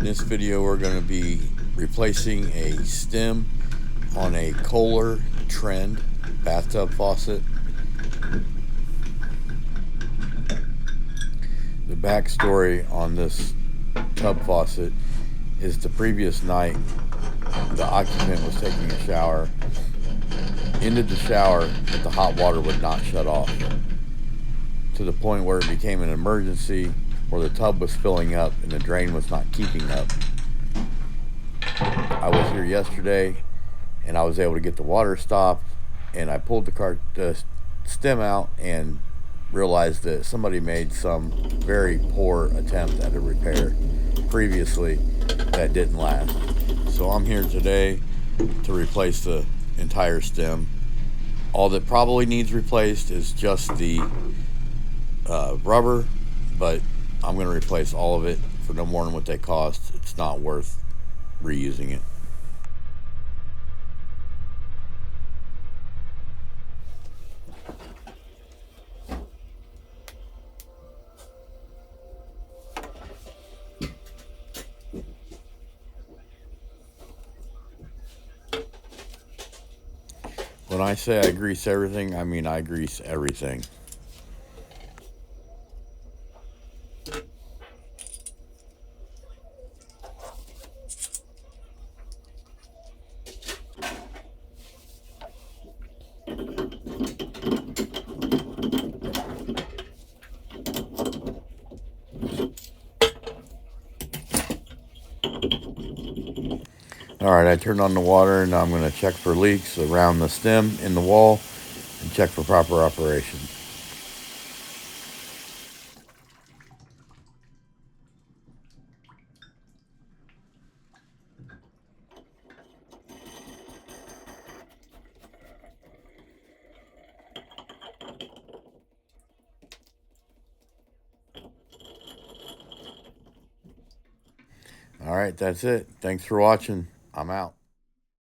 In this video, we're going to be replacing a stem on a Kohler Trend bathtub faucet. The backstory on this tub faucet is the previous night the occupant was taking a shower, ended the shower, but the hot water would not shut off, to the point where it became an emergency, where the tub was filling up and the drain was not keeping up. I was here yesterday and I was able to get the water stopped, and I pulled the stem out and realized that somebody made some very poor attempt at a repair previously that didn't last. So I'm here today to replace the entire stem. All that probably needs replaced is just the rubber, but I'm going to replace all of it for no more than what they cost. It's not worth reusing it. When I say I grease everything, I mean I grease everything. Alright, I turned on the water and I'm going to check for leaks around the stem in the wall and check for proper operation. Alright, that's it. Thanks for watching. I'm out.